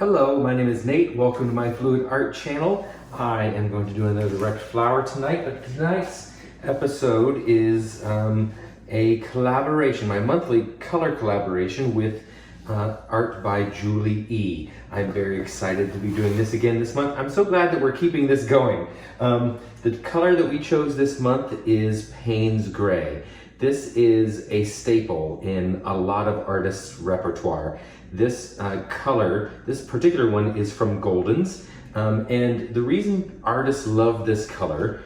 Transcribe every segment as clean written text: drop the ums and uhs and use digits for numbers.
Hello, my name is Nate. Welcome to my Fluid Art channel. I am going to do another direct flower tonight, but tonight's episode is a collaboration, my monthly color collaboration with art by Julie E. I'm very excited to be doing this again this month. I'm so glad that we're keeping this going. The color that we chose this month is Payne's Gray. This is a staple in a lot of artists' repertoire. This color, this particular one, is from Goldens. And the reason artists love this color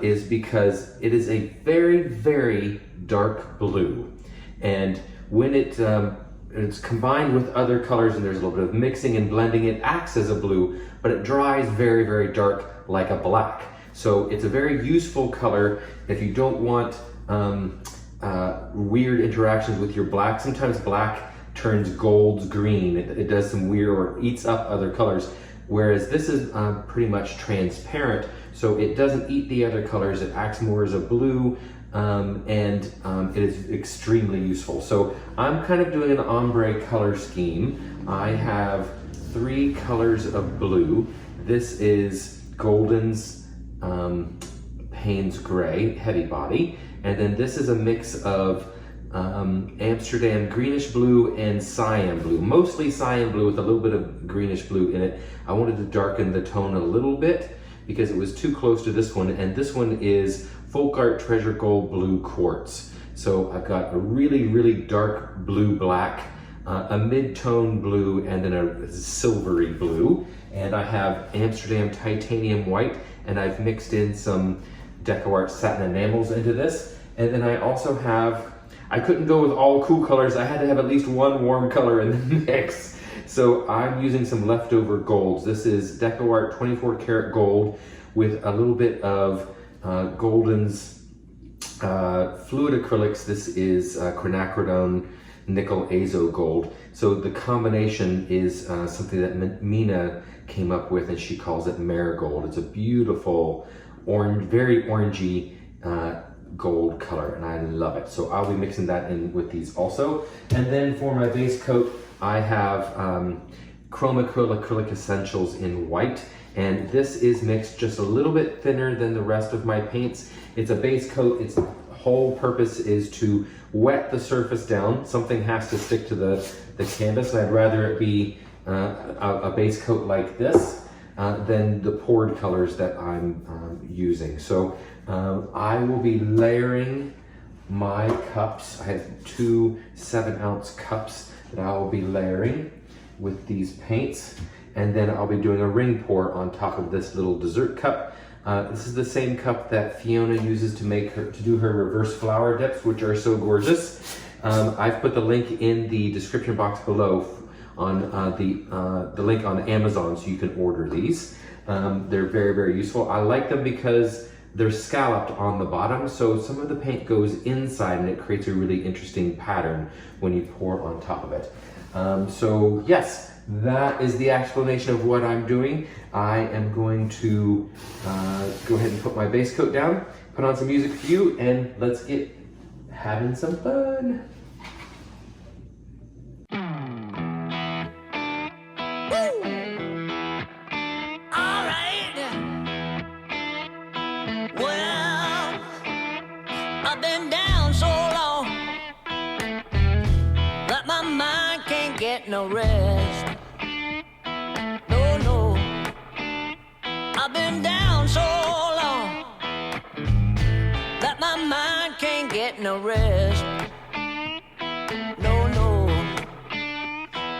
is because it is a very, very dark blue. And when it's combined with other colors and there's a little bit of mixing and blending, it acts as a blue, but it dries very, very dark like a black. So it's a very useful color if you don't want weird interactions with your black. Sometimes black turns golds green. It does some weird, or eats up other colors. Whereas this is pretty much transparent, so it doesn't eat the other colors. It acts more as a blue, and it is extremely useful. So I'm kind of doing an ombre color scheme. I have 3 colors of blue. This is Goldens Payne's Gray, heavy body. And then this is a mix of Amsterdam greenish blue and cyan blue, mostly cyan blue with a little bit of greenish blue in it. I wanted to darken the tone a little bit because it was too close to this one, and this one is Folk Art Treasure Gold Blue Quartz. So I've got a really, really dark blue black, a mid-tone blue, and then a silvery blue. And I have Amsterdam titanium white, and I've mixed in some DecoArt satin enamels into this. And then I also have, I couldn't go with all cool colors. I had to have at least one warm color in the mix. So I'm using some leftover golds. This is DecoArt 24 karat gold with a little bit of Goldens fluid acrylics. This is Quinacridone Nichol Azo gold. So the combination is something that Mina came up with, and she calls it marigold. It's a beautiful orange, very orangey gold color, and I love it. So I'll be mixing that in with these also. And then for my base coat, I have Chroma Acrylic Essentials in white, and this is mixed just a little bit thinner than the rest of my paints. It's a base coat. Its whole purpose is to wet the surface down. Something has to stick to the canvas, and I'd rather it be a base coat like this than the poured colors that I'm using. So I will be layering my cups. I have 2 7-ounce cups that I will be layering with these paints, and then I'll be doing a ring pour on top of this little dessert cup. This is the same cup that Fiona uses to do her reverse flower dips, which are so gorgeous. I've put the link in the description box below on the link on Amazon, so you can order these. They're very, very useful. I like them because they're scalloped on the bottom, so some of the paint goes inside and it creates a really interesting pattern when you pour on top of it. So yes, that is the explanation of what I'm doing. I am going to go ahead and put my base coat down, put on some music for you, and let's get having some fun. I've been down so long that my mind can't get no rest. No, no. I've been down so long that my mind can't get no rest. No, no.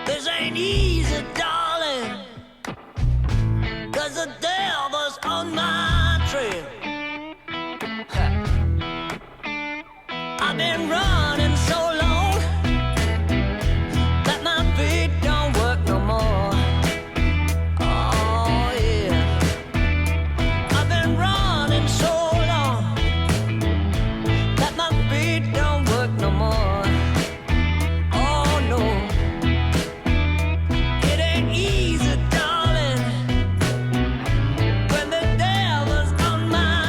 This ain't easy, darling, 'cause the devil's on my trail. I've been running so long that my feet don't work no more. Oh yeah. I've been running so long that my feet don't work no more. Oh no. It ain't easy, darling, when the devil's on my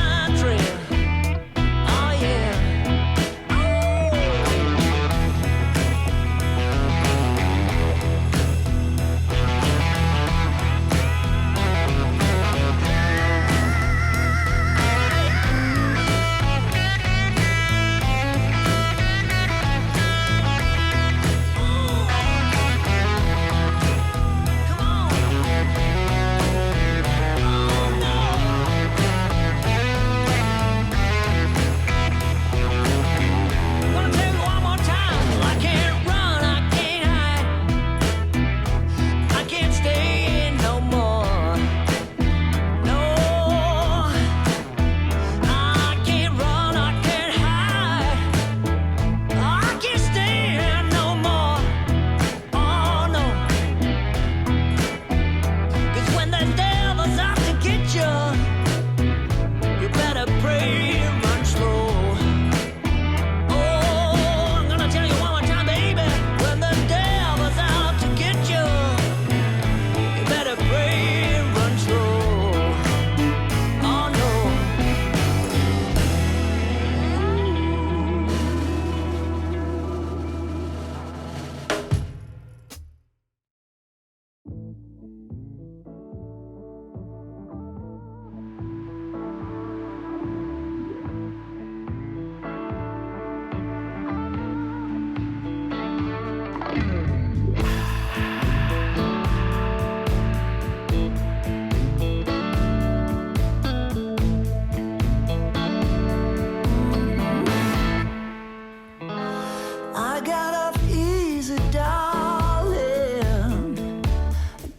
I got off easy, darling.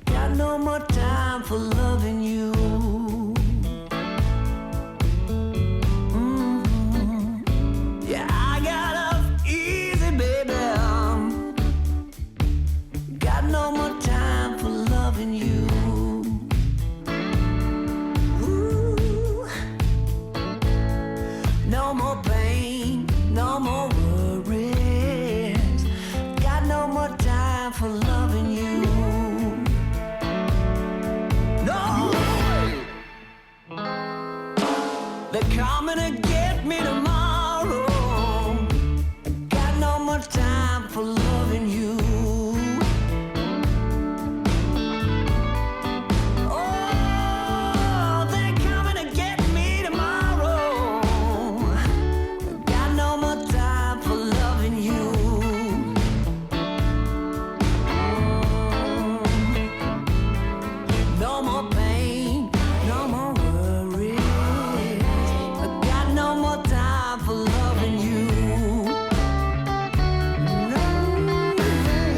Got no more time for loving you. Yeah, I got off easy, baby. Got no more time for loving you. Ooh. No more pain, no more worries. Got no more time for loving you. No, they're coming to get me tomorrow. Got no more time for loving you. Oh, they're coming to get me tomorrow. Got no more time for loving you. No more pain, no more worries. I got no more time for loving you. No way.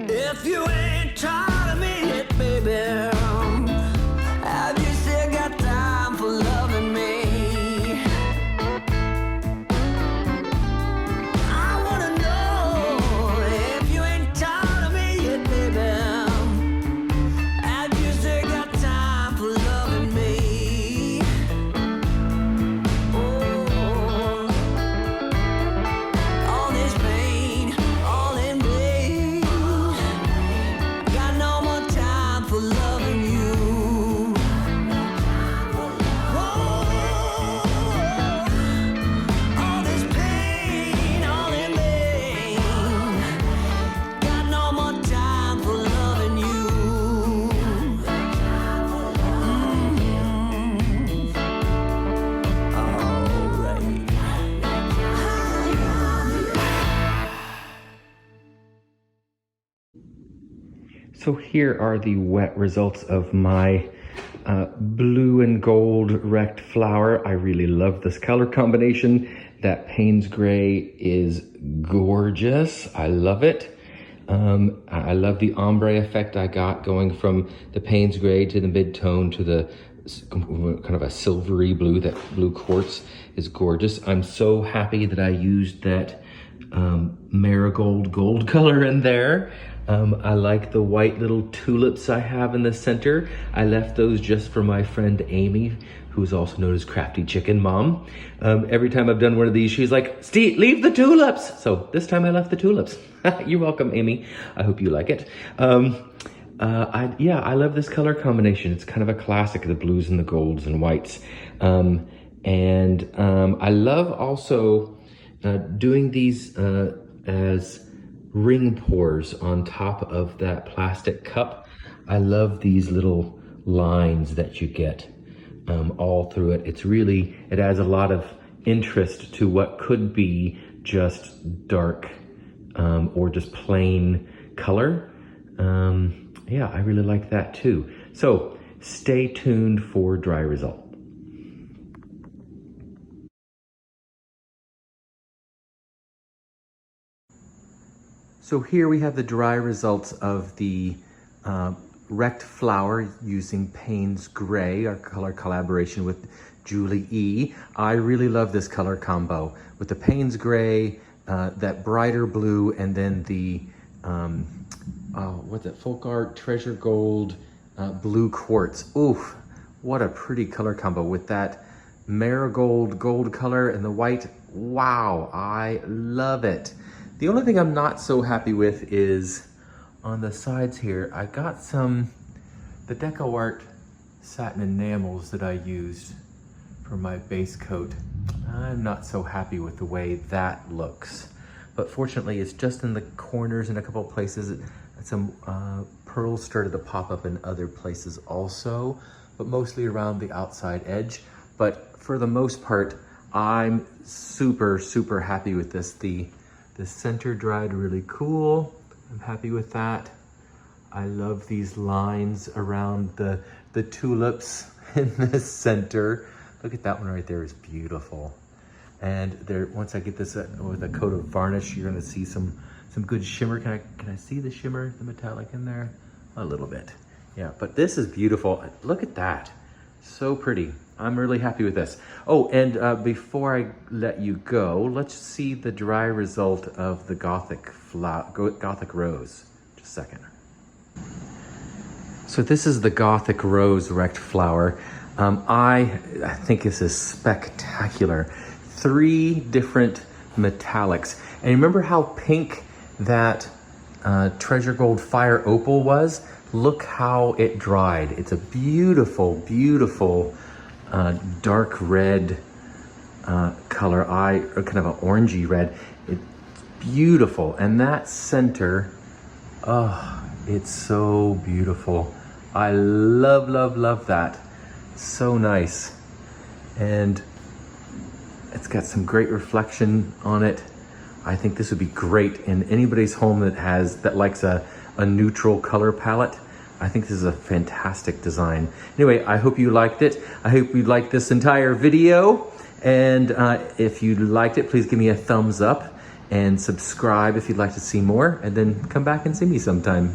If you ain't tired of me yet, baby, have you still got time for loving me? I wanna know if you ain't tired of me yet, baby, have you still got time for loving me? Oh, all this pain, all in me. Got no more time for loving you. Whoa, all this pain, all in me. Got no more time for loving you. So here are the wet results of my blue and gold wrecked flower. I really love this color combination. That Payne's gray is gorgeous. I love it. I love the ombre effect I got going from the Payne's gray to the mid-tone to the kind of a silvery blue. That blue quartz is gorgeous. I'm so happy that I used that marigold gold color in there. I like the white little tulips I have in the center. I left those just for my friend Amy, who's also known as Crafty Chicken Mom. Every time I've done one of these, she's like, "Steve, leave the tulips." So this time I left the tulips. You're welcome, Amy. I hope you like it. Yeah, I love this color combination. It's kind of a classic, the blues and the golds and whites. I love also doing these as ring pours on top of that plastic cup. I love these little lines that you get all through it. It adds a lot of interest to what could be just dark or just plain color. Yeah, I really like that too. So stay tuned for dry result. So here we have the dry results of the wrecked flower using Payne's Gray, our color collaboration with Julie E. I really love this color combo with the Payne's Gray, that brighter blue, and then the, what's that, Folk Art Treasure Gold blue quartz. Oof, what a pretty color combo with that marigold gold color and the white. Wow, I love it. The only thing I'm not so happy with is on the sides here, I got the DecoArt satin enamels that I used for my base coat. I'm not so happy with the way that looks. But fortunately, it's just in the corners in a couple of places. Some pearls started to pop up in other places also, but mostly around the outside edge. But for the most part, I'm super, super happy with this. The center dried really cool. I'm happy with that. I love these lines around the tulips in the center. Look at that one right there, is beautiful. And there, once I get this with a coat of varnish, you're gonna see some good shimmer. Can I see the shimmer, the metallic in there? A little bit. Yeah, but this is beautiful. Look at that. So pretty. I'm really happy with this. Oh, and before I let you go, let's see the dry result of the Gothic Rose. Just a second. So this is the Gothic Rose Wrecked Flower. I think this is spectacular. 3 different metallics. And remember how pink that Treasure Gold Fire Opal was? Look how it dried. It's a beautiful, beautiful dark red color, or kind of an orangey red. It's beautiful. And that center, oh, it's so beautiful. I love, love, love that. So nice. And it's got some great reflection on it. I think this would be great in anybody's home that likes a neutral color palette. I think this is a fantastic design. Anyway, I hope you liked it. I hope you liked this entire video. And if you liked it, please give me a thumbs up and subscribe if you'd like to see more, and then come back and see me sometime.